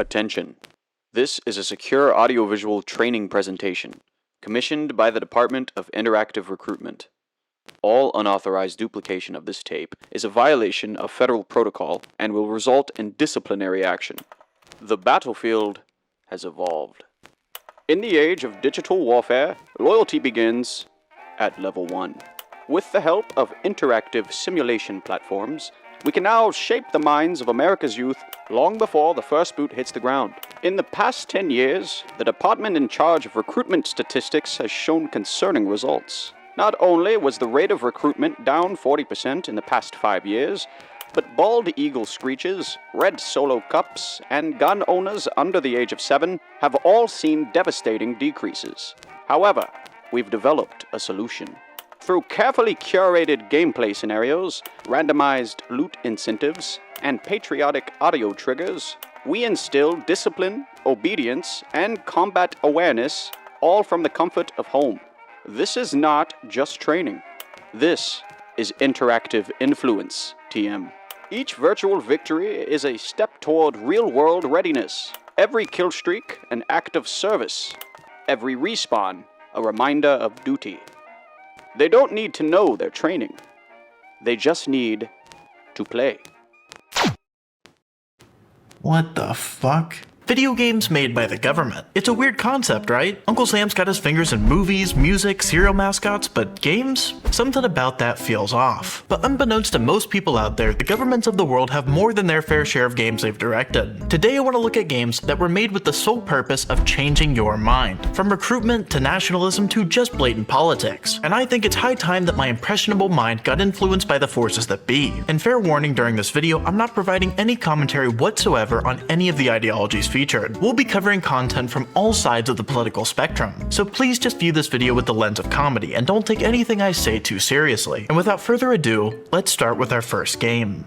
Attention. This is a secure audiovisual training presentation, commissioned by the Department of Interactive Recruitment. All unauthorized duplication of this tape is a violation of federal protocol and will result in disciplinary action. The battlefield has evolved. In the age of digital warfare, loyalty begins at level 1. With the help of interactive simulation platforms, we can now shape the minds of America's youth long before the first boot hits the ground. In the past 10 years, the department in charge of recruitment statistics has shown concerning results. Not only was the rate of recruitment down 40% in the past 5 years, but bald eagle screeches, red solo cups, and gun owners under the age of 7 have all seen devastating decreases. However, we've developed a solution. Through carefully curated gameplay scenarios, randomized loot incentives, and patriotic audio triggers, we instill discipline, obedience, and combat awareness, all from the comfort of home. This is not just training. This is interactive influence, TM. Each virtual victory is a step toward real-world readiness. Every kill streak, an act of service. Every respawn, a reminder of duty. They don't need to know they're training. They just need to play. What the fuck? Video games made by the government. It's a weird concept, right? Uncle Sam's got his fingers in movies, music, cereal mascots, but games? Something about that feels off. But unbeknownst to most people out there, the governments of the world have more than their fair share of games they've directed. Today I want to look at games that were made with the sole purpose of changing your mind. From recruitment to nationalism to just blatant politics. And I think it's high time that my impressionable mind got influenced by the forces that be. And fair warning, during this video, I'm not providing any commentary whatsoever on any of the ideologies featured. We'll be covering content from all sides of the political spectrum, so please just view this video with the lens of comedy and don't take anything I say too seriously. And without further ado, let's start with our first game.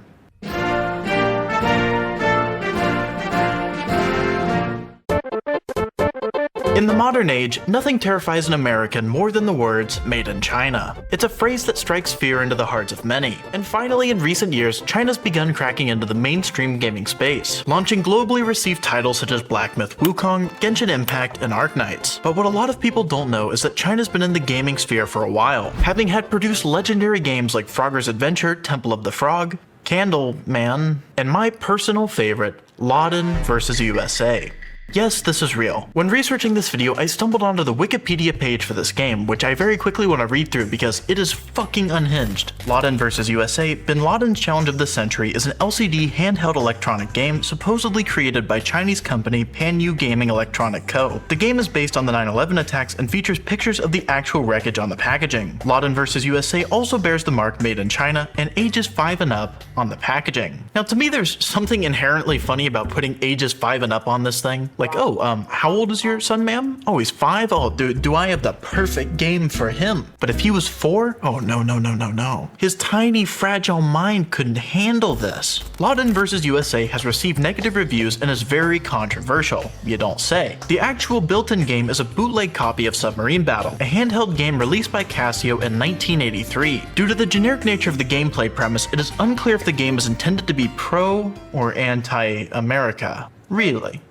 In the modern age, nothing terrifies an American more than the words, "Made in China." It's a phrase that strikes fear into the hearts of many. And finally, in recent years, China's begun cracking into the mainstream gaming space, launching globally received titles such as Black Myth Wukong, Genshin Impact, and Arknights. But what a lot of people don't know is that China's been in the gaming sphere for a while, having had produced legendary games like Frogger's Adventure, Temple of the Frog, Candle Man, and my personal favorite, Laden Versus USA. Yes, this is real. When researching this video, I stumbled onto the Wikipedia page for this game, which I very quickly want to read through because it is fucking unhinged. Laden Versus USA, Bin Laden's Challenge of the Century, is an LCD handheld electronic game supposedly created by Chinese company Panyu Gaming Electronic Co. The game is based on the 9/11 attacks and features pictures of the actual wreckage on the packaging. Laden Versus USA also bears the mark Made in China and ages 5 and up on the packaging. Now to me there's something inherently funny about putting ages 5 and up on this thing. Like, oh, how old is your son, ma'am? Oh, he's 5? Oh, do I have the perfect game for him? But if he was 4? Oh, no. His tiny, fragile mind couldn't handle this. Laden Versus USA has received negative reviews and is very controversial, you don't say. The actual built-in game is a bootleg copy of Submarine Battle, a handheld game released by Casio in 1983. Due to the generic nature of the gameplay premise, it is unclear if the game is intended to be pro or anti-America. Really?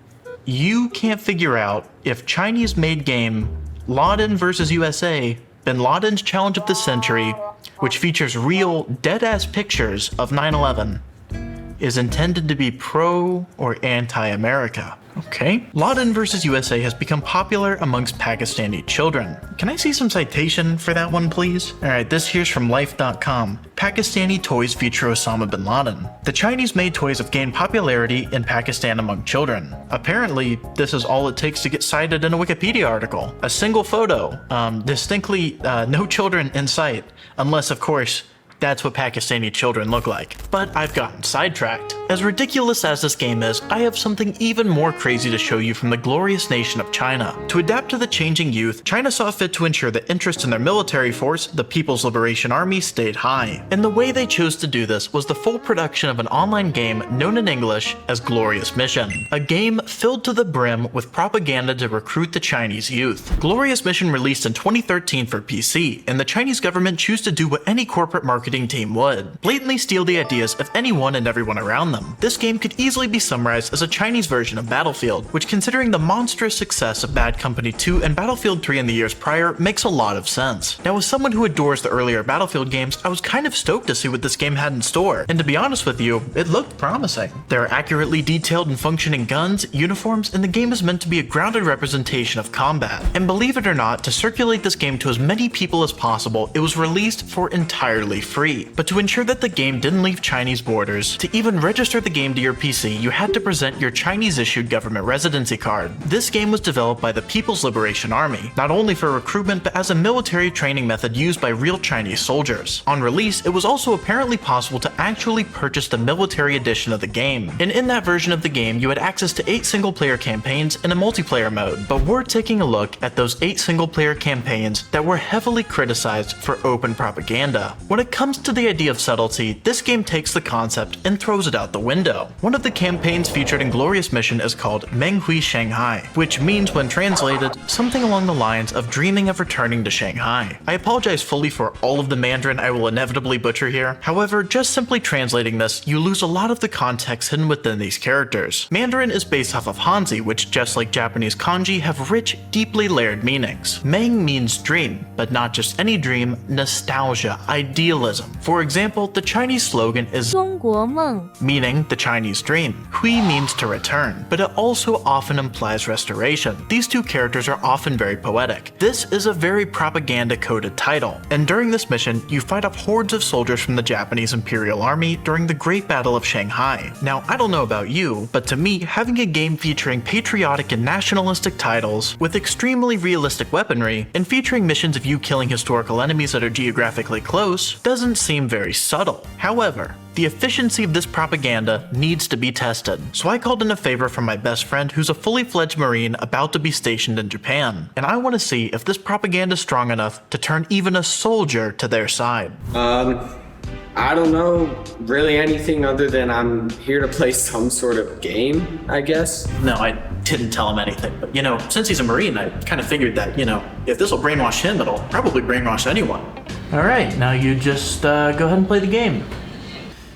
You can't figure out if Chinese-made game Laden Versus USA, Bin Laden's Challenge of the Century, which features real dead-ass pictures of 9/11, is intended to be pro or anti-America. Okay. Laden Versus USA has become popular amongst Pakistani children. Can I see some citation for that one, please? Alright, this here's from life.com. Pakistani toys feature Osama bin Laden. The Chinese-made toys have gained popularity in Pakistan among children. Apparently, this is all it takes to get cited in a Wikipedia article. A single photo, distinctly no children in sight, unless, of course, that's what Pakistani children look like. But I've gotten sidetracked. As ridiculous as this game is, I have something even more crazy to show you from the glorious nation of China. To adapt to the changing youth, China saw fit to ensure that interest in their military force, the People's Liberation Army, stayed high. And the way they chose to do this was the full production of an online game known in English as Glorious Mission. A game filled to the brim with propaganda to recruit the Chinese youth. Glorious Mission released in 2013 for PC, and the Chinese government chose to do what any corporate marketing team would: blatantly steal the ideas of anyone and everyone around them. them. This game could easily be summarized as a Chinese version of Battlefield, which, considering the monstrous success of Bad Company 2 and Battlefield 3 in the years prior, makes a lot of sense. Now, as someone who adores the earlier Battlefield games, I was kind of stoked to see what this game had in store, and to be honest with you, it looked promising. There are accurately detailed and functioning guns, uniforms, and the game is meant to be a grounded representation of combat. And believe it or not, to circulate this game to as many people as possible, it was released for entirely free. But to ensure that the game didn't leave Chinese borders, to even register the game to your PC, you had to present your Chinese-issued government residency card. This game was developed by the People's Liberation Army, not only for recruitment but as a military training method used by real Chinese soldiers. On release, it was also apparently possible to actually purchase the military edition of the game. And in that version of the game, you had access to 8 single-player campaigns and a multiplayer mode. But we're taking a look at those 8 single-player campaigns that were heavily criticized for open propaganda. When it comes to the idea of subtlety, this game takes the concept and throws it out the window. One of the campaigns featured in Glorious Mission is called Meng Hui Shanghai, which means, when translated, something along the lines of dreaming of returning to Shanghai. I apologize fully for all of the Mandarin I will inevitably butcher here. However, just simply translating this, you lose a lot of the context hidden within these characters. Mandarin is based off of Hanzi, which, just like Japanese kanji, have rich, deeply layered meanings. Meng means dream, but not just any dream, nostalgia, idealism. For example, the Chinese slogan is 中国梦 meaning the Chinese dream. Hui means to return, but it also often implies restoration. These two characters are often very poetic. This is a very propaganda-coded title, and during this mission, you fight off hordes of soldiers from the Japanese Imperial Army during the Great Battle of Shanghai. Now, I don't know about you, but to me, having a game featuring patriotic and nationalistic titles, with extremely realistic weaponry, and featuring missions of you killing historical enemies that are geographically close, doesn't seem very subtle. However, the efficiency of this propaganda needs to be tested, so I called in a favor from my best friend who's a fully fledged Marine about to be stationed in Japan, and I want to see if this propaganda is strong enough to turn even a soldier to their side. I don't know really anything other than I'm here to play some sort of game, I guess. No, I didn't tell him anything, but you know, since he's a Marine, I kind of figured that, you know, if this will brainwash him, it'll probably brainwash anyone. Alright, now you just go ahead and play the game.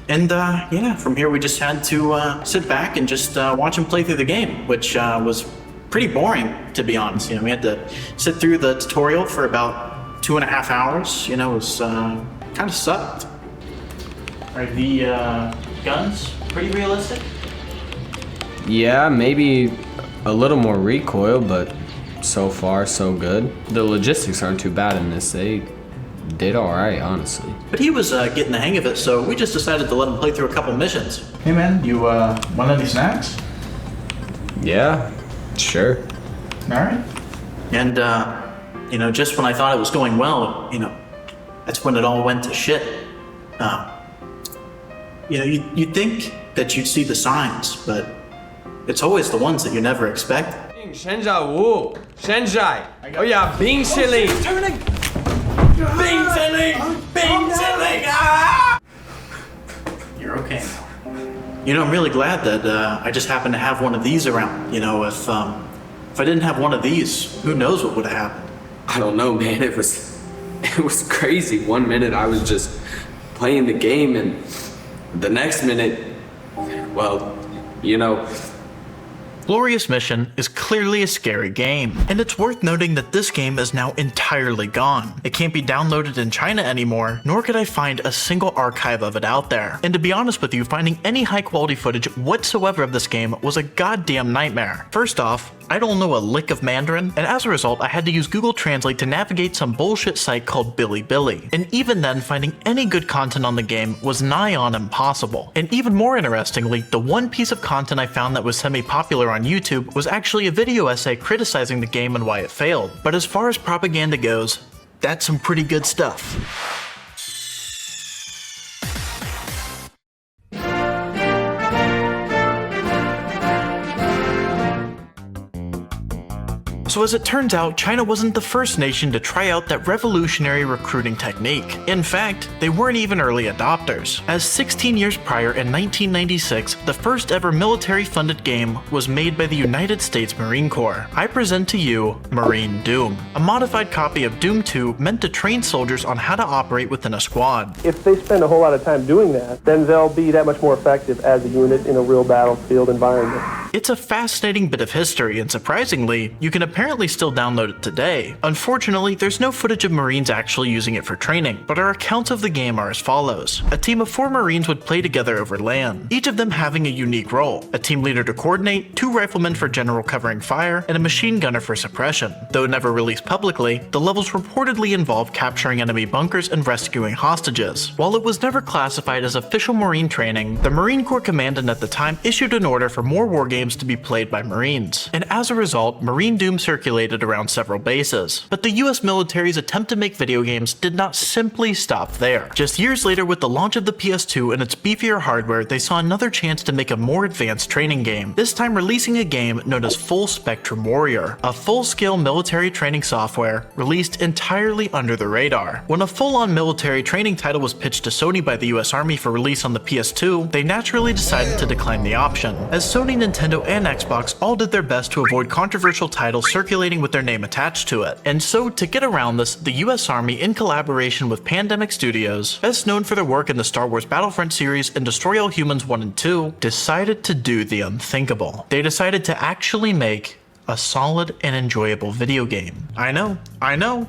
And yeah, from here we just had to sit back and just watch him play through the game, which was pretty boring, to be honest. You know, we had to sit through the tutorial for about 2.5 hours. You know, it was kind of sucked. Are the guns pretty realistic? Yeah, maybe a little more recoil, but so far so good. The logistics aren't too bad in this. They did alright, honestly. But he was getting the hang of it, so we just decided to let him play through a couple missions. Hey man, you want any snacks? Yeah, sure. Alright. And you know, just when I thought it was going well, you know, that's when it all went to shit. You know, you'd think that you'd see the signs, but it's always the ones that you never expect. 山楂五，山寨，哎呀，冰淇淋，冰淇淋，冰淇淋啊！ You're okay now. You know, I'm really glad that I just happened to have one of these around. You know, if I didn't have one of these, who knows what would have happened. I don't know, man. It was crazy. One minute I was just playing the game, and the next minute, well, you know. Glorious Mission is clearly a scary game, and it's worth noting that this game is now entirely gone. It can't be downloaded in China anymore, nor could I find a single archive of it out there. And to be honest with you, finding any high quality footage whatsoever of this game was a goddamn nightmare. First off, I don't know a lick of Mandarin, and as a result, I had to use Google Translate to navigate some bullshit site called Bilibili. And even then, finding any good content on the game was nigh on impossible. And even more interestingly, the one piece of content I found that was semi-popular on YouTube was actually a video essay criticizing the game and why it failed. But as far as propaganda goes, that's some pretty good stuff. So as it turns out, China wasn't the first nation to try out that revolutionary recruiting technique. In fact, they weren't even early adopters, as 16 years prior in 1996, the first ever military-funded game was made by the United States Marine Corps. I present to you Marine Doom, a modified copy of Doom 2 meant to train soldiers on how to operate within a squad. If they spend a whole lot of time doing that, then they'll be that much more effective as a unit in a real battlefield environment. It's a fascinating bit of history, and surprisingly, you can apparently still download it today. Unfortunately, there's no footage of Marines actually using it for training, but our accounts of the game are as follows. A team of 4 Marines would play together over LAN, each of them having a unique role: a team leader to coordinate, 2 riflemen for general covering fire, and a machine gunner for suppression. Though never released publicly, the levels reportedly involve capturing enemy bunkers and rescuing hostages. While it was never classified as official Marine training, the Marine Corps Commandant at the time issued an order for more war games to be played by Marines, and as a result, Marine Doom circulated around several bases. But the US military's attempt to make video games did not simply stop there. Just years later, with the launch of the PS2 and its beefier hardware, they saw another chance to make a more advanced training game, this time releasing a game known as Full Spectrum Warrior, a full-scale military training software released entirely under the radar. When a full-on military training title was pitched to Sony by the US Army for release on the PS2, they naturally decided to decline the option, as Sony, Nintendo, and Xbox all did their best to avoid controversial titles circulating with their name attached to it. And so, to get around this, the US Army, in collaboration with Pandemic Studios, best known for their work in the Star Wars Battlefront series and Destroy All Humans 1 and 2, decided to do the unthinkable. They decided to actually make a solid and enjoyable video game. I know.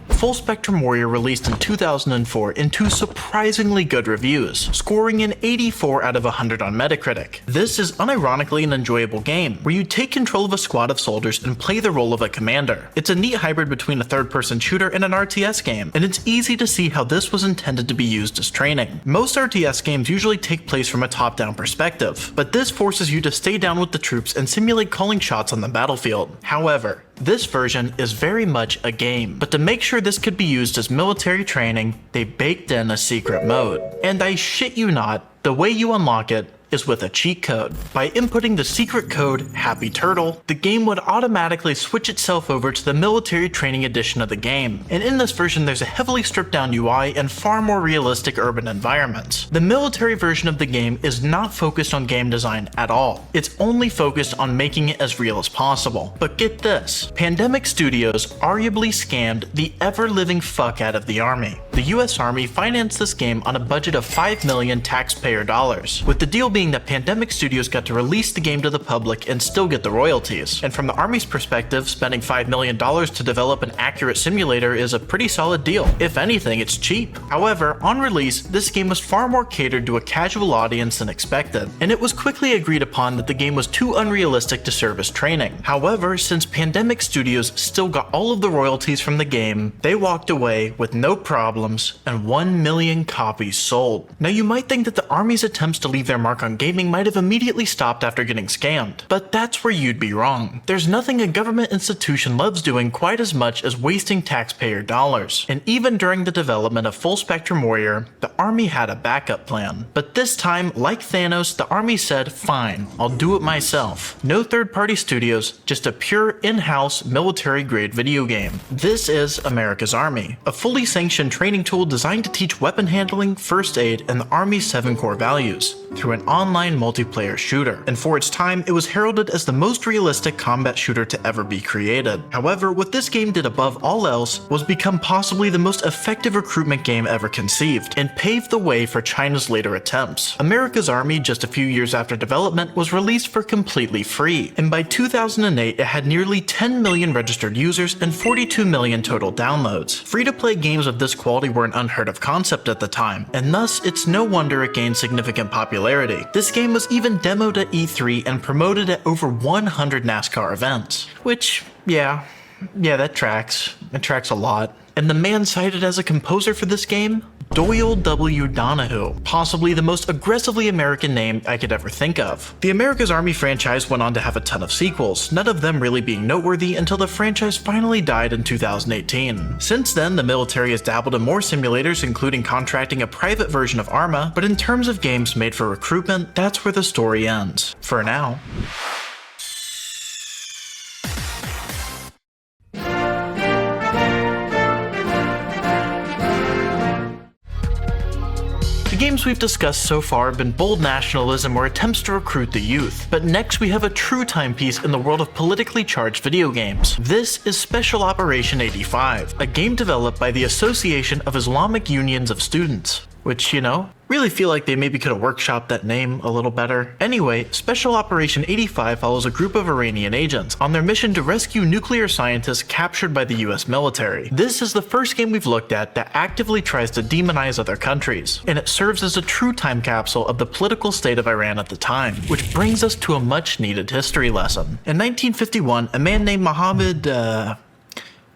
Full Spectrum Warrior released in 2004 in 2 surprisingly good reviews, scoring an 84 out of 100 on Metacritic. This is unironically an enjoyable game, where you take control of a squad of soldiers and play the role of a commander. It's a neat hybrid between a third-person shooter and an RTS game, and it's easy to see how this was intended to be used as training. Most RTS games usually take place from a top-down perspective, but this forces you to stay down with the troops and simulate calling shots on the battlefield. However, this version is very much a game, but to make sure this could be used as military training, they baked in a secret mode. And I shit you not, the way you unlock it is with a cheat code. By inputting the secret code Happy Turtle, the game would automatically switch itself over to the military training edition of the game. And in this version, there's a heavily stripped down UI and far more realistic urban environments. The military version of the game is not focused on game design at all. It's only focused on making it as real as possible. But get this, Pandemic Studios arguably scammed the ever-living fuck out of the Army. The US Army financed this game on a budget of $5 million taxpayer dollars, with the deal being that Pandemic Studios got to release the game to the public and still get the royalties. And from the Army's perspective, spending $5 million to develop an accurate simulator is a pretty solid deal. If anything, it's cheap. However, on release, this game was far more catered to a casual audience than expected, and it was quickly agreed upon that the game was too unrealistic to serve as training. However, since Pandemic Studios still got all of the royalties from the game, they walked away with no problems and 1 million copies sold. Now you might think that the Army's attempts to leave their mark on gaming might have immediately stopped after getting scammed, but that's where you'd be wrong. There's nothing a government institution loves doing quite as much as wasting taxpayer dollars. And even during the development of Full Spectrum Warrior, the Army had a backup plan. But this time, like Thanos, the Army said, fine, I'll do it myself. No third-party studios, just a pure in-house military-grade video game. This is America's Army, a fully sanctioned training tool designed to teach weapon handling, first aid, and the Army's 7 core values through an online multiplayer shooter, and for its time, it was heralded as the most realistic combat shooter to ever be created. However, what this game did above all else was become possibly the most effective recruitment game ever conceived, and paved the way for China's later attempts. America's Army, just a few years after development, was released for completely free, and by 2008 it had nearly 10 million registered users and 42 million total downloads. Free-to-play games of this quality were an unheard of concept at the time, and thus it's no wonder it gained significant popularity. This game was even demoed at E3 and promoted at over 100 NASCAR events. Which, yeah, that tracks. It tracks a lot. And the man cited as a composer for this game? Doyle W. Donahue, possibly the most aggressively American name I could ever think of. The America's Army franchise went on to have a ton of sequels, none of them really being noteworthy until the franchise finally died in 2018. Since then, the military has dabbled in more simulators, including contracting a private version of Arma, but in terms of games made for recruitment, that's where the story ends. For now. games we've discussed so far have been bold nationalism or attempts to recruit the youth, but next we have a true timepiece in the world of politically charged video games. This is Special Operation 85, a game developed by the Association of Islamic Unions of Students. Which, you know, really feel like they maybe could have workshopped that name a little better. Anyway, Special Operation 85 follows a group of Iranian agents on their mission to rescue nuclear scientists captured by the US military. This is the first game we've looked at that actively tries to demonize other countries, and it serves as a true time capsule of the political state of Iran at the time, which brings us to a much needed history lesson. In 1951, a man named Mohammed,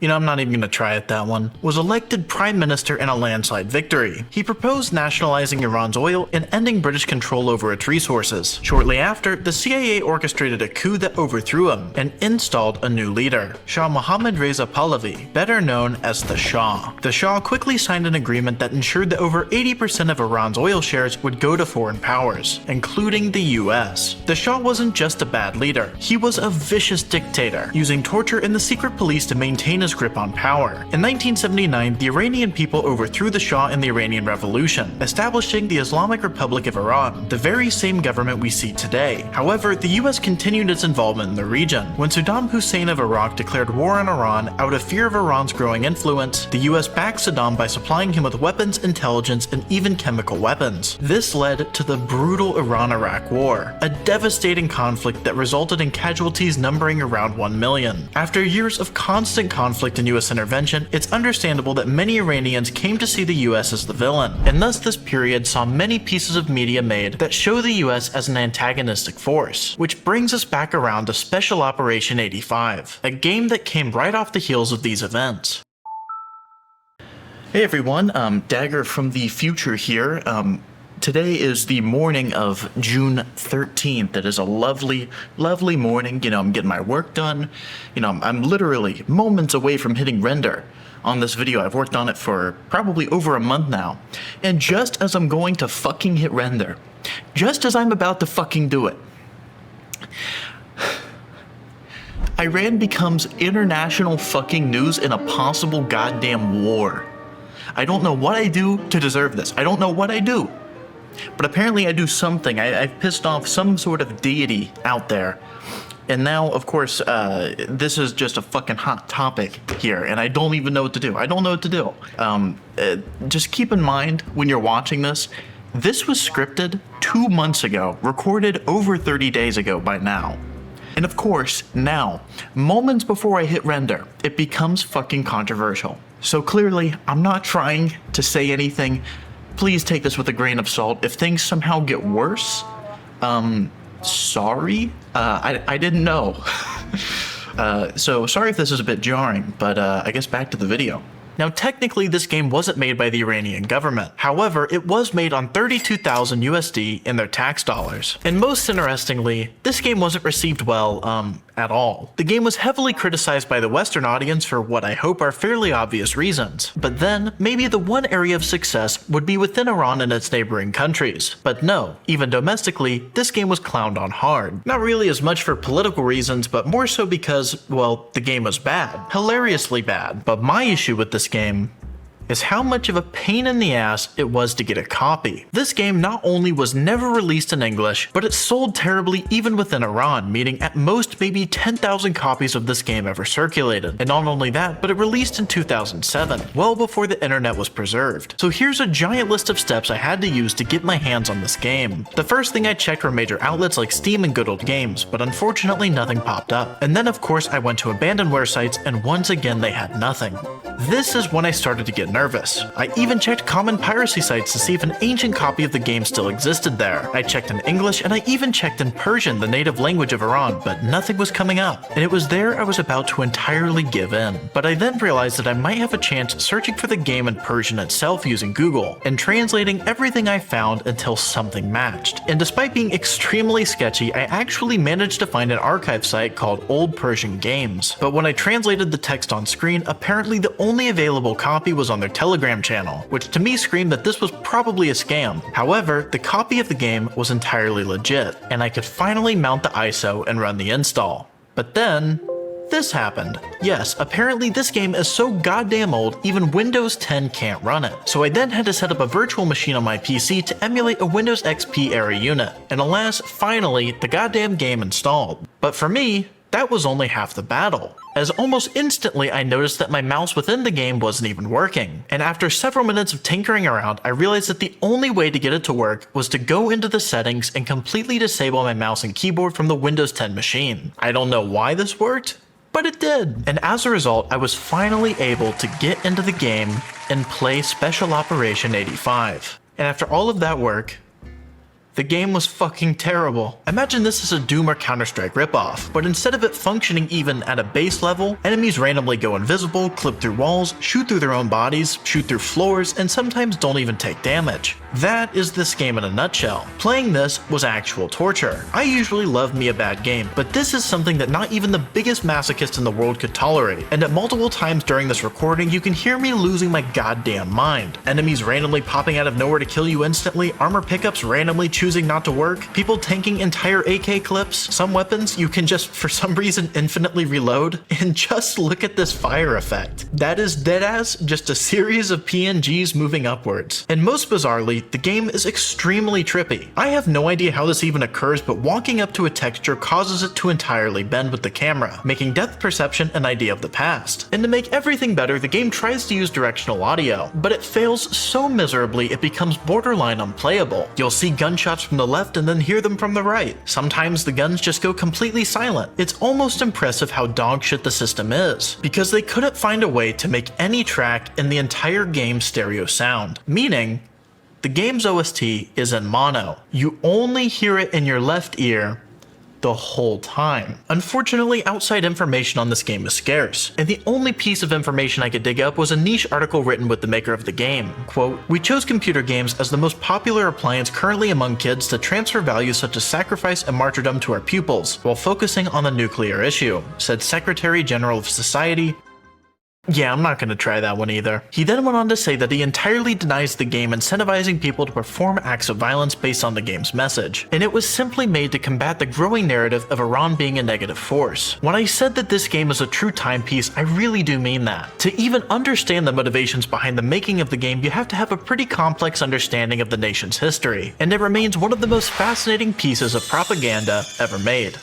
I'm not even going to try it, that one, was elected prime minister in a landslide victory. He proposed nationalizing Iran's oil and ending British control over its resources. Shortly after, the CIA orchestrated a coup that overthrew him and installed a new leader, Shah Mohammad Reza Pahlavi, better known as the Shah. The Shah quickly signed an agreement that ensured that over 80% of Iran's oil shares would go to foreign powers, including the US. The Shah wasn't just a bad leader, he was a vicious dictator, using torture and the secret police to maintain his grip on power. In 1979, the Iranian people overthrew the Shah in the Iranian Revolution, establishing the Islamic Republic of Iran, the very same government we see today. However, the US continued its involvement in the region. When Saddam Hussein of Iraq declared war on Iran out of fear of Iran's growing influence, the US backed Saddam by supplying him with weapons, intelligence, and even chemical weapons. This led to the brutal Iran-Iraq War, a devastating conflict that resulted in casualties numbering around 1 million. After years of constant conflict and US intervention, it's understandable that many Iranians came to see the US as the villain, and thus this period saw many pieces of media made that show the US as an antagonistic force. Which brings us back around to Special Operation 85, a game that came right off the heels of these events. Hey everyone, Dagger from the future here. Today is the morning of June 13th. It is a lovely, lovely morning. I'm getting my work done. I'm literally moments away from hitting render on this video. I've worked on it for probably over a month now. And just as I'm going to fucking hit render, just as I'm about to fucking do it, Iran becomes international fucking news in a possible goddamn war. I don't know what I do to deserve this. I don't know what I do. But apparently I do something. I've pissed off some sort of deity out there. And now, of course, this is just a fucking hot topic here, and I don't even know what to do. I don't know what to do. Just keep in mind, when you're watching this was scripted 2 months ago, recorded over 30 days ago by now. And of course, now, moments before I hit render, it becomes fucking controversial. So clearly, I'm not trying to say anything. Please take this with a grain of salt. If things somehow get worse, sorry. I didn't know. So sorry if this is a bit jarring, but I guess back to the video. Now, technically, this game wasn't made by the Iranian government. However, it was made on 32,000 USD in their tax dollars. And most interestingly, this game wasn't received well, at all. The game was heavily criticized by the Western audience for what I hope are fairly obvious reasons. But then, maybe the one area of success would be within Iran and its neighboring countries. But no, even domestically, this game was clowned on hard. Not really as much for political reasons, but more so because, well, the game was bad. Hilariously bad. But my issue with this game is how much of a pain in the ass it was to get a copy. This game not only was never released in English, but it sold terribly even within Iran, meaning at most maybe 10,000 copies of this game ever circulated. And not only that, but it released in 2007, well before the internet was preserved. So here's a giant list of steps I had to use to get my hands on this game. The first thing I checked were major outlets like Steam and Good Old Games, but unfortunately nothing popped up. And then of course I went to abandonware sites, and once again they had nothing. This is when I started to get nervous. I even checked common piracy sites to see if an ancient copy of the game still existed there. I checked in English, and I even checked in Persian, the native language of Iran, but nothing was coming up. And it was there I was about to entirely give in. But I then realized that I might have a chance searching for the game in Persian itself using Google, and translating everything I found until something matched. And despite being extremely sketchy, I actually managed to find an archive site called Old Persian Games. But when I translated the text on screen, apparently the only available copy was on their Telegram channel, which to me screamed that this was probably a scam. However, the copy of the game was entirely legit, and I could finally mount the ISO and run the install. But then, this happened. Yes, apparently this game is so goddamn old, even Windows 10 can't run it. So I then had to set up a virtual machine on my PC to emulate a Windows XP era unit. And alas, finally, the goddamn game installed. But for me, that was only half the battle, as almost instantly I noticed that my mouse within the game wasn't even working. And after several minutes of tinkering around, I realized that the only way to get it to work was to go into the settings and completely disable my mouse and keyboard from the Windows 10 machine. I don't know why this worked, but it did. And as a result, I was finally able to get into the game and play Special Operation 85. And after all of that work, the game was fucking terrible. Imagine this as a Doom or Counter-Strike ripoff, but instead of it functioning even at a base level, enemies randomly go invisible, clip through walls, shoot through their own bodies, shoot through floors, and sometimes don't even take damage. That is this game in a nutshell. Playing this was actual torture. I usually love me a bad game, but this is something that not even the biggest masochist in the world could tolerate, and at multiple times during this recording you can hear me losing my goddamn mind. Enemies randomly popping out of nowhere to kill you instantly, armor pickups randomly choosing not to work, people tanking entire AK clips, some weapons you can just for some reason infinitely reload, and just look at this fire effect. That is deadass just a series of PNGs moving upwards. And most bizarrely, the game is extremely trippy. I have no idea how this even occurs, but walking up to a texture causes it to entirely bend with the camera, making depth perception an idea of the past. And to make everything better, the game tries to use directional audio, but it fails so miserably it becomes borderline unplayable. You'll see gunshots from the left and then hear them from the right. Sometimes the guns just go completely silent. It's almost impressive how dogshit the system is, because they couldn't find a way to make any track in the entire game stereo sound, meaning the game's OST is in mono. You only hear it in your left ear the whole time. Unfortunately, outside information on this game is scarce, and the only piece of information I could dig up was a niche article written with the maker of the game. Quote, "We chose computer games as the most popular appliance currently among kids to transfer values such as sacrifice and martyrdom to our pupils, while focusing on the nuclear issue," said Secretary General of Society. Yeah, I'm not gonna try that one either. He then went on to say that he entirely denies the game incentivizing people to perform acts of violence based on the game's message, and it was simply made to combat the growing narrative of Iran being a negative force. When I said that this game is a true timepiece, I really do mean that. To even understand the motivations behind the making of the game, you have to have a pretty complex understanding of the nation's history, and it remains one of the most fascinating pieces of propaganda ever made.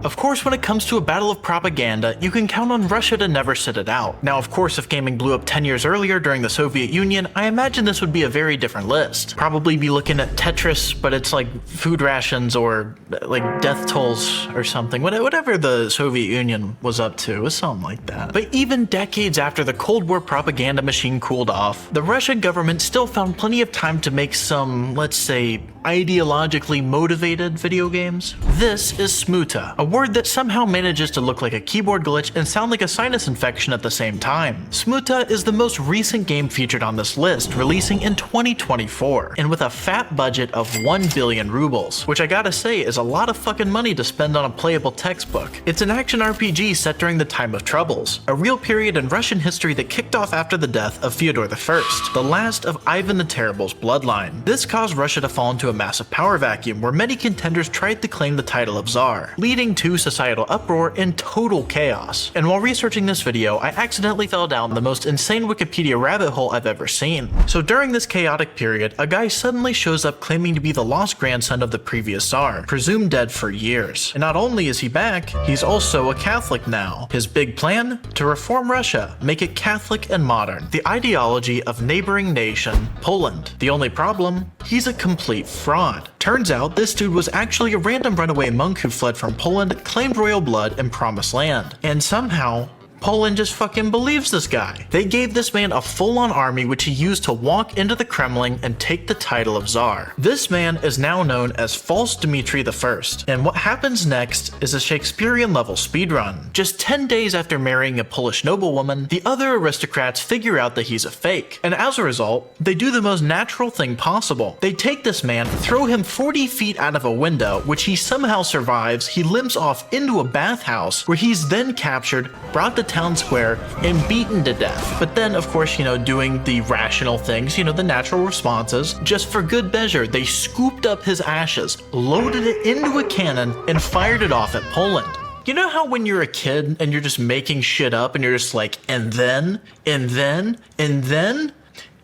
Of course, when it comes to a battle of propaganda, you can count on Russia to never sit it out. Now, of course, if gaming blew up 10 years earlier during the Soviet Union, I imagine this would be a very different list. Probably be looking at Tetris, but it's like food rations or like death tolls or something. Whatever the Soviet Union was up to, it was something like that. But even decades after the Cold War propaganda machine cooled off, the Russian government still found plenty of time to make some, let's say, ideologically motivated video games. This is Smuta, a word that somehow manages to look like a keyboard glitch and sound like a sinus infection at the same time. Smuta is the most recent game featured on this list, releasing in 2024, and with a fat budget of 1 billion rubles, which I gotta say is a lot of fucking money to spend on a playable textbook. It's an action RPG set during the time of Troubles, a real period in Russian history that kicked off after the death of Fyodor I, the last of Ivan the Terrible's bloodline. This caused Russia to fall into a massive power vacuum where many contenders tried to claim the title of Tsar, leading to societal uproar and total chaos. And while researching this video, I accidentally fell down the most insane Wikipedia rabbit hole I've ever seen. So during this chaotic period, a guy suddenly shows up claiming to be the lost grandson of the previous Tsar, presumed dead for years. And not only is he back, he's also a Catholic now. His big plan? To reform Russia, make it Catholic and modern. The ideology of neighboring nation, Poland. The only problem? He's a complete fraud. Turns out this dude was actually a random runaway monk who fled from Poland, claimed royal blood, and promised land. And somehow, Poland just fucking believes this guy. They gave this man a full-on army which he used to walk into the Kremlin and take the title of Tsar. This man is now known as False Dmitry I, and what happens next is a Shakespearean-level speedrun. Just 10 days after marrying a Polish noblewoman, the other aristocrats figure out that he's a fake, and as a result, they do the most natural thing possible. They take this man, throw him 40 feet out of a window, which he somehow survives. He limps off into a bathhouse, where he's then captured, brought to town square and beaten to death. But then, of course, doing the rational things, the natural responses, just for good measure, they scooped up his ashes, loaded it into a cannon, and fired it off at Poland. You know how when you're a kid and you're just making shit up and you're just like, and then?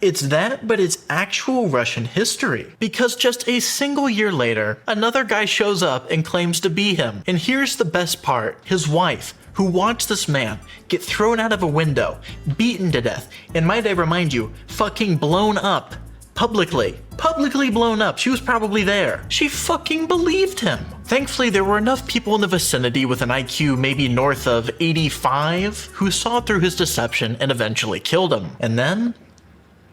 It's that, but it's actual Russian history. Because just a single year later, another guy shows up and claims to be him. And here's the best part. His wife, who watched this man get thrown out of a window, beaten to death, and might I remind you, fucking blown up. Publicly blown up. She was probably there. She fucking believed him. Thankfully, there were enough people in the vicinity with an IQ maybe north of 85 who saw through his deception and eventually killed him. And then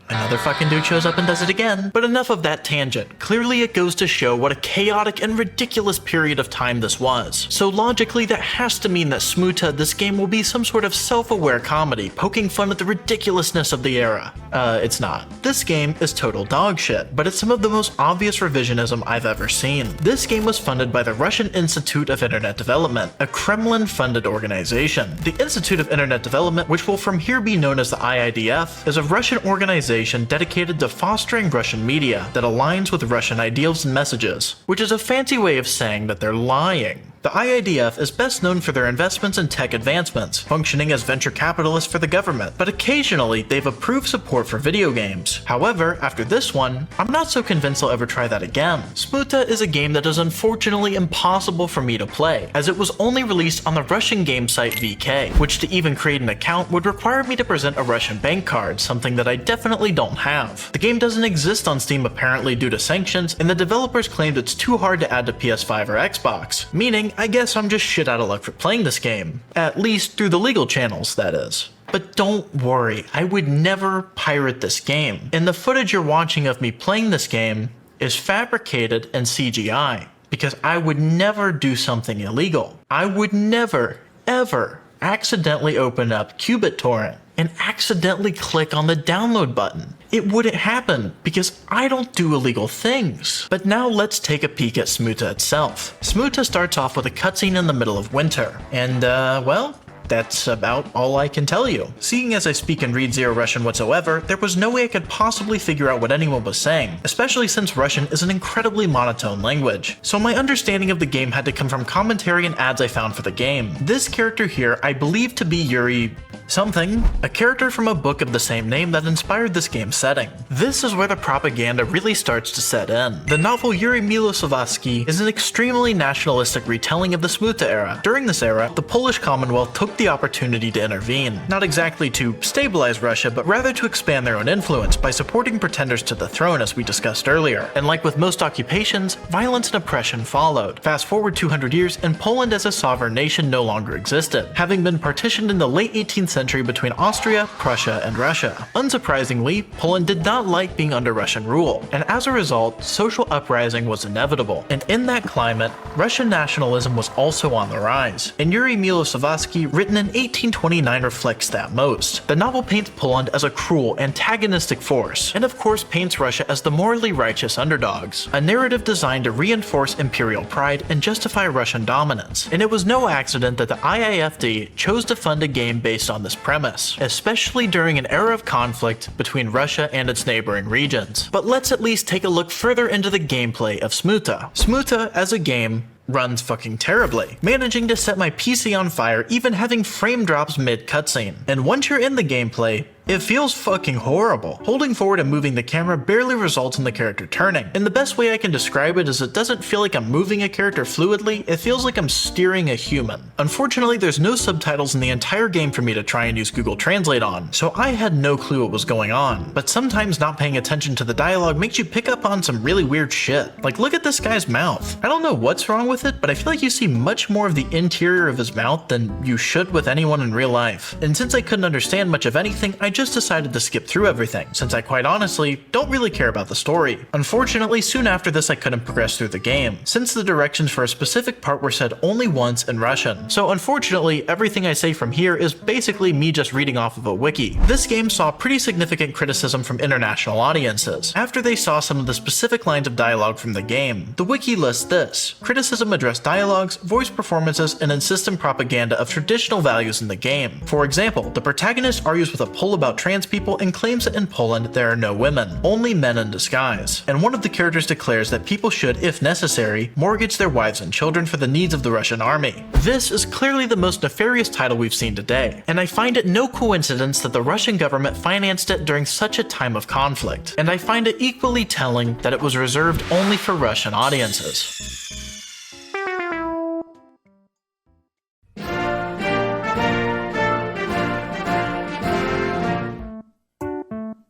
another fucking dude shows up and does it again. But enough of that tangent. Clearly it goes to show what a chaotic and ridiculous period of time this was. So logically that has to mean that Smuta, this game, will be some sort of self-aware comedy, poking fun at the ridiculousness of the era. It's not. This game is total dog shit, but it's some of the most obvious revisionism I've ever seen. This game was funded by the Russian Institute of Internet Development, a Kremlin-funded organization. The Institute of Internet Development, which will from here be known as the IIDF, is a Russian organization dedicated to fostering Russian media that aligns with Russian ideals and messages, which is a fancy way of saying that they're lying. The IIDF is best known for their investments in tech advancements, functioning as venture capitalists for the government, but occasionally they've approved support for video games. However, after this one, I'm not so convinced I'll ever try that again. Smuta is a game that is unfortunately impossible for me to play, as it was only released on the Russian game site VK, which to even create an account would require me to present a Russian bank card, something that I definitely don't have. The game doesn't exist on Steam apparently due to sanctions, and the developers claimed it's too hard to add to PS5 or Xbox, meaning I guess I'm just shit out of luck for playing this game. At least through the legal channels, that is. But don't worry, I would never pirate this game. And the footage you're watching of me playing this game is fabricated and CGI, because I would never do something illegal. I would never, ever accidentally open up QBitTorrent and accidentally click on the download button. It wouldn't happen because I don't do illegal things. But now let's take a peek at Smuta itself. Smuta starts off with a cutscene in the middle of winter, and well, that's about all I can tell you. Seeing as I speak and read zero Russian whatsoever, there was no way I could possibly figure out what anyone was saying, especially since Russian is an incredibly monotone language. So my understanding of the game had to come from commentary and ads I found for the game. This character here I believe to be Yuri something, a character from a book of the same name that inspired this game's setting. This is where the propaganda really starts to set in. The novel Yuri Miloslavsky is an extremely nationalistic retelling of the Smuta era. During this era, the Polish Commonwealth took the opportunity to intervene, not exactly to stabilize Russia, but rather to expand their own influence by supporting pretenders to the throne as we discussed earlier. And like with most occupations, violence and oppression followed. Fast forward 200 years and Poland as a sovereign nation no longer existed, having been partitioned in the late 18th century between Austria, Prussia, and Russia. Unsurprisingly, Poland did not like being under Russian rule, and as a result, social uprising was inevitable. And in that climate, Russian nationalism was also on the rise. And Yuri Miloslavsky, written in 1829, reflects that most. The novel paints Poland as a cruel, antagonistic force, and of course paints Russia as the morally righteous underdogs, a narrative designed to reinforce imperial pride and justify Russian dominance. And it was no accident that the IIFD chose to fund a game based on this premise, especially during an era of conflict between Russia and its neighboring regions. But let's at least take a look further into the gameplay of Smuta. Smuta, as a game, runs fucking terribly, managing to set my PC on fire even having frame drops mid-cutscene. And once you're in the gameplay, it feels fucking horrible. Holding forward and moving the camera barely results in the character turning, and the best way I can describe it is it doesn't feel like I'm moving a character fluidly, it feels like I'm steering a human. Unfortunately, there's no subtitles in the entire game for me to try and use Google Translate on, so I had no clue what was going on. But sometimes not paying attention to the dialogue makes you pick up on some really weird shit. Like, look at this guy's mouth. I don't know what's wrong with it, but I feel like you see much more of the interior of his mouth than you should with anyone in real life. And since I couldn't understand much of anything, I just decided to skip through everything, since I quite honestly don't really care about the story. Unfortunately, soon after this I couldn't progress through the game, since the directions for a specific part were said only once in Russian. So unfortunately, everything I say from here is basically me just reading off of a wiki. This game saw pretty significant criticism from international audiences, after they saw some of the specific lines of dialogue from the game. The wiki lists this: criticism addressed dialogues, voice performances, and insistent propaganda of traditional values in the game. For example, the protagonist argues with a poll about trans people and claims that in Poland there are no women, only men in disguise. And one of the characters declares that people should, if necessary, mortgage their wives and children for the needs of the Russian army. This is clearly the most nefarious title we've seen today, and I find it no coincidence that the Russian government financed it during such a time of conflict. And I find it equally telling that it was reserved only for Russian audiences.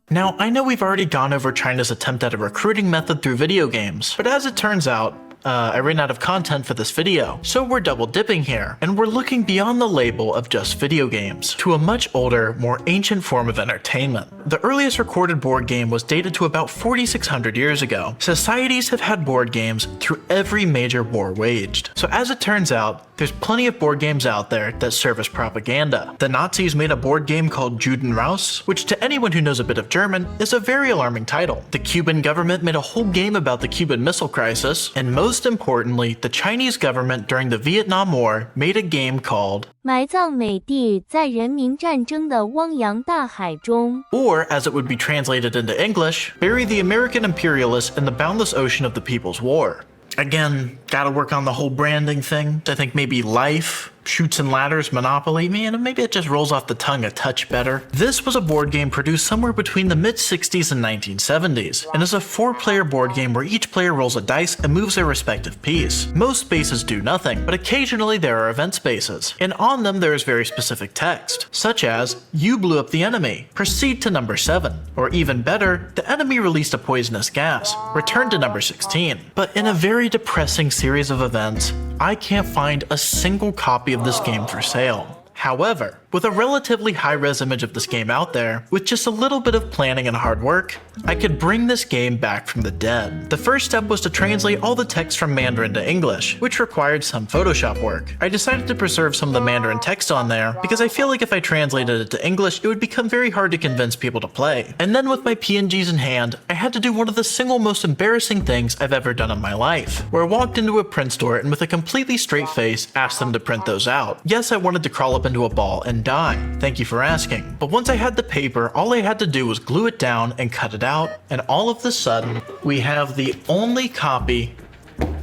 Now, I know we've already gone over China's attempt at a recruiting method through video games, but as it turns out, I ran out of content for this video, so we're double dipping here, and we're looking beyond the label of just video games to a much older, more ancient form of entertainment. The earliest recorded board game was dated to about 4,600 years ago. Societies have had board games through every major war waged. So as it turns out, there's plenty of board games out there that serve as propaganda. The Nazis made a board game called Judenraus, which to anyone who knows a bit of German is a very alarming title. The Cuban government made a whole game about the Cuban Missile Crisis, and most importantly, the Chinese government during the Vietnam War made a game called 埋葬美帝在人民战争的汪洋大海中 or, as it would be translated into English, bury the American Imperialists in the boundless ocean of the People's War. Again, gotta work on the whole branding thing. I think maybe Life, Chutes and Ladders, Monopoly, man, maybe it just rolls off the tongue a touch better. This was a board game produced somewhere between the mid-60s and 1970s, and is a 4-player board game where each player rolls a dice and moves their respective piece. Most spaces do nothing, but occasionally there are event spaces, and on them there is very specific text, such as, "You blew up the enemy, proceed to number 7, or even better, the enemy released a poisonous gas, return to number 16. But in a very depressing series of events, I can't find a single copy of this game for sale. However, with a relatively high-res image of this game out there, with just a little bit of planning and hard work, I could bring this game back from the dead. The first step was to translate all the text from Mandarin to English, which required some Photoshop work. I decided to preserve some of the Mandarin text on there, because I feel like if I translated it to English, it would become very hard to convince people to play. And then with my PNGs in hand, I had to do one of the single most embarrassing things I've ever done in my life, where I walked into a print store and with a completely straight face, asked them to print those out. Yes, I wanted to crawl up into a ball and die. Thank you for asking. But once I had the paper, all I had to do was glue it down and cut it out, and all of a sudden, we have the only copy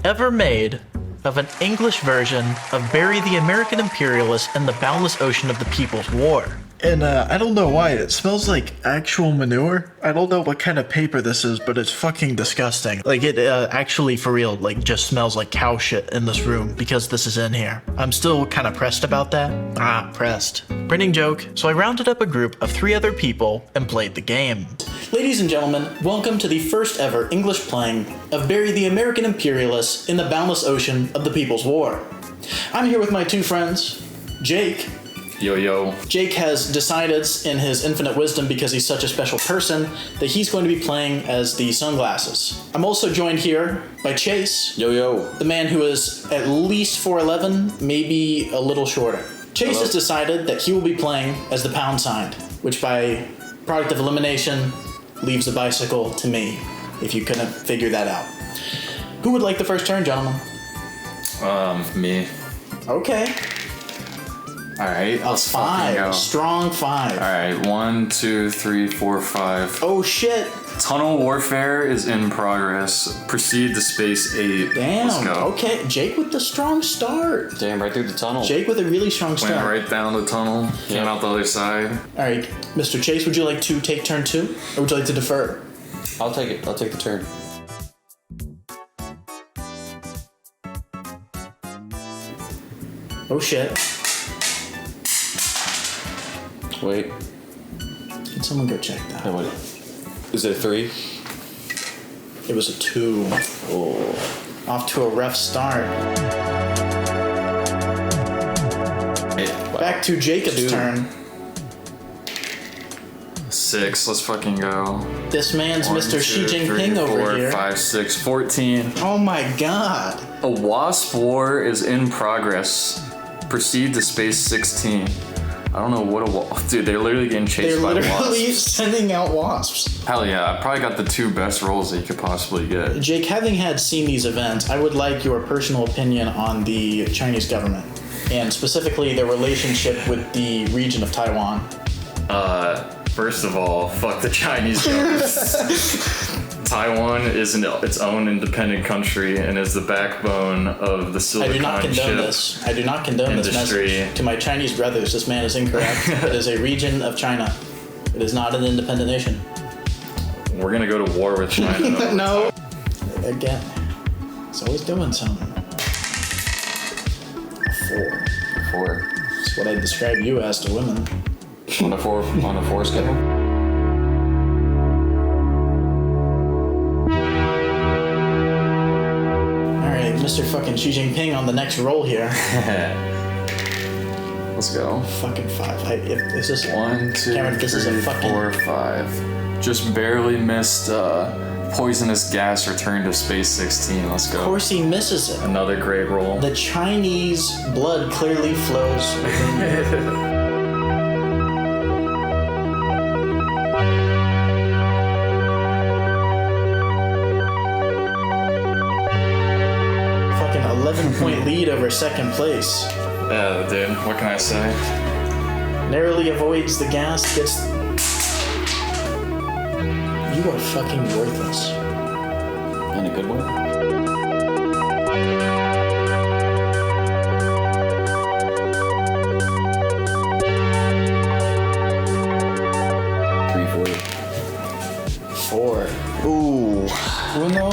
ever made of an English version of Bury the American Imperialists in the Boundless Ocean of the People's War. And I don't know why, it smells like actual manure. I don't know what kind of paper this is, but it's fucking disgusting. Like it actually for real, like just smells like cow shit in this room because this is in here. I'm still kind of pressed about that. Pressed. Printing joke. So I rounded up a group of 3 other people and played the game. Ladies and gentlemen, welcome to the first ever English playing of Bury the American Imperialists in the Boundless Ocean of the People's War. I'm here with my 2 friends, Jake. Yo, yo. Jake has decided in his infinite wisdom, because he's such a special person, that he's going to be playing as the Sunglasses. I'm also joined here by Chase. Yo, yo. The man who is at least 4'11", maybe a little shorter. Chase has decided that he will be playing as the pound sign, which by product of elimination leaves the bicycle to me, if you couldn't figure that out. Who would like the first turn, gentlemen? Me. Okay. All right. A 5. Strong 5. All right. 1, 2, 3, 4, 5. Oh shit. Tunnel warfare is in progress. Proceed to space 8. Damn. Let's go. Okay. Jake with the strong start. Damn, right through the tunnel. Jake with a really strong Went start. right down the tunnel. Came out the other side. All right, Mr. Chase, would you like to take turn 2, or would you like to defer? I'll take it. I'll take the turn. Oh shit. Wait. Can someone go check that? Wait. Is it a 3? It was a 2. Oh. Off to a rough start. Back to Jacob's turn. 6. Let's fucking go. This man's 1, Mr. Xi 2, 3, Jinping over 4, here. 5, 6, 14. Oh my god. A wasp war is in progress. Proceed to space 16. I don't know what a wasp. Dude, they're literally getting chased by They're literally wasps. sending out wasps. Hell yeah, I probably got the 2 best rolls that you could possibly get. Jake, having had seen these events, I would like your personal opinion on the Chinese government, and specifically their relationship with the region of Taiwan. First of all, fuck the Chinese government. Taiwan is its own independent country and is the backbone of the I silicon do not condone chip this. I do not condone this industry. message. To my Chinese brothers, this man is incorrect. It is a region of China. It is not an independent nation. We're gonna go to war with China. No. Again, it's always doing something. A 4. 4. That's what I describe you as to women. On a 4 scale. Alright, Mr. fucking Xi Jinping on the next roll here. Let's go. Fucking 5. Is this 1, 2, Cameron, this is a 3, fucking 4, 5. Just barely missed poisonous gas return to space 16. Let's go. Of course he misses it. Another great roll. The Chinese blood clearly flows within you. Fucking 11-point lead over second place. Yeah, dude. What can I say? Narrowly avoids the gas, gets... You are fucking worthless. In a good way. Four. Ooh. Uno,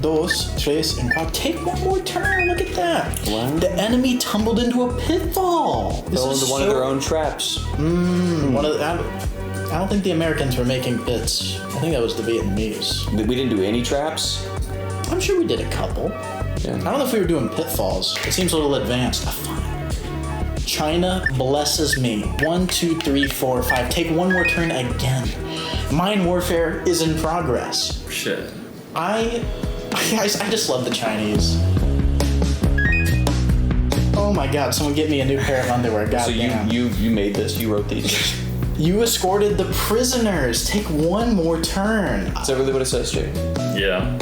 dos, tres, and cuatro. Take one more turn. Look at that. Wow. The enemy tumbled into a pitfall. This Fell is into one of their own traps. One of the, I don't think the Americans were making pits. I think that was the Vietnamese. We didn't do any traps. I'm sure we did a couple. Yeah. I don't know if we were doing pitfalls. It seems a little advanced. Fine. China blesses me. 1, 2, 3, 4, 5. Take one more turn again. Mine warfare is in progress. Shit. I just love the Chinese. Oh my god, someone get me a new pair of underwear. God So damn. you made this. You wrote these. You escorted the prisoners. Take one more turn. Is that really what it says, Jay? Yeah.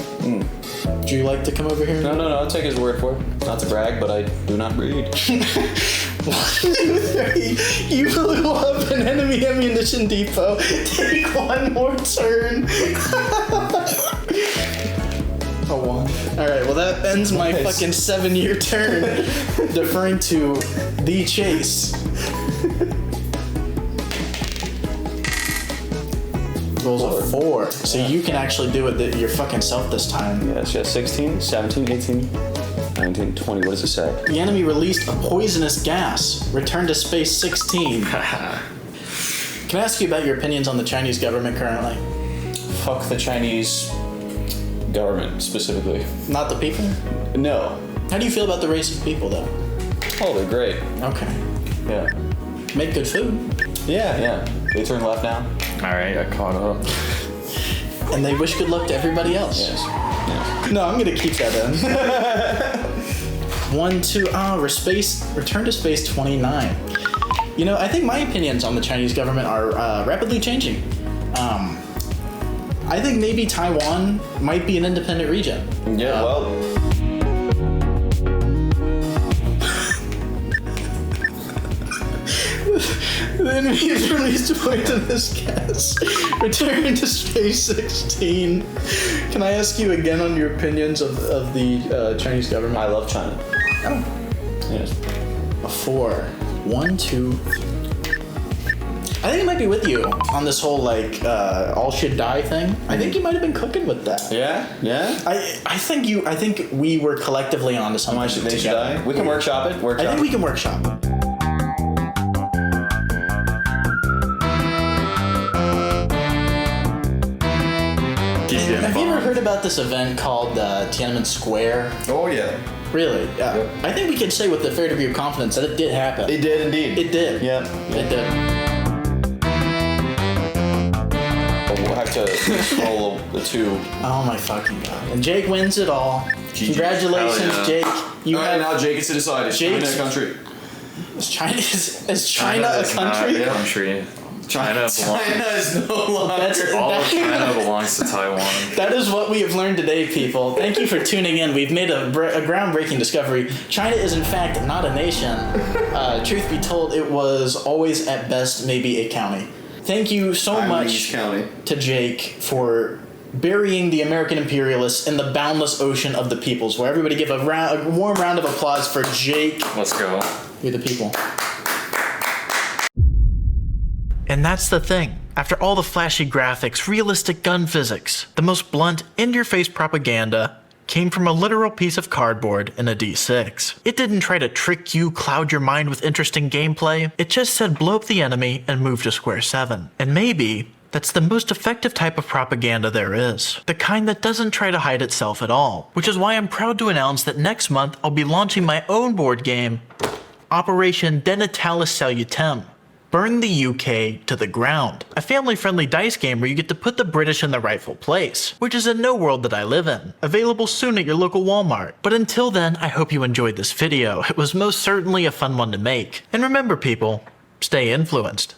Would you like to come over here? No. I'll take his word for it. Not to brag, but I do not read. 1, 2, 3. You blew up an enemy ammunition depot. Take one more turn. A 1. Alright, well that ends my fucking 7-year turn. Deferring to the chase. Rolls a 4. So you can actually do it your fucking self this time. Yes, 16, 17, 18, 19, 20. What does it say? The enemy released a poisonous gas. Return to space 16. Can I ask you about your opinions on the Chinese government currently? Fuck the Chinese government, specifically. Not the people? No. How do you feel about the race of people, though? Oh, they're great. Okay. Yeah. Make good food. Yeah. They turn left now. Alright, I caught up. And they wish good luck to everybody else. Yes. No, I'm gonna keep that in. 1, 2, return to space 29. You know, I think my opinions on the Chinese government are rapidly changing. I think maybe Taiwan might be an independent region. Yeah, well. The enemy has released poisonous gas. Return to space 16. Can I ask you again on your opinions of the Chinese government? I love China. Oh. Yes. A 4. 1, 2. I think it might be with you on this whole all should die thing. I think you might have been cooking with that. Yeah? I think we were collectively onto something. They should together. die? We can workshop it. I think we can workshop it. Have you ever heard about this event called Tiananmen Square? Oh, yeah. Really? Yeah. I think we can say with a fair degree of confidence that it did happen. It did indeed. It did. Yeah. It did. to swallow the two. Oh my fucking god. And Jake wins it all. GG. Congratulations, Hell yeah. Jake. You All right, have now Jake gets to decide. Is China a country? Is China a is not country? a country. China belongs. China is no longer. All of China belongs to Taiwan. That is what we have learned today, people. Thank you for tuning in. We've made a groundbreaking discovery. China is, in fact, not a nation. Truth be told, it was always, at best, maybe a county. Thank you so much County. to Jake for burying the American imperialists in the boundless ocean of the peoples. Where everybody give a warm round of applause for Jake. Let's go. You're the people. And that's the thing. After all the flashy graphics, realistic gun physics, the most blunt, in-your-face propaganda came from a literal piece of cardboard in a D6. It didn't try to trick you, cloud your mind with interesting gameplay. It just said blow up the enemy and move to square 7. And maybe that's the most effective type of propaganda there is. The kind that doesn't try to hide itself at all. Which is why I'm proud to announce that next month I'll be launching my own board game, Operation Denatalis Salutem. Burn the UK to the ground. A family-friendly dice game where you get to put the British in the rightful place, which is in no world that I live in. Available soon at your local Walmart. But until then, I hope you enjoyed this video. It was most certainly a fun one to make. And remember people, stay influenced.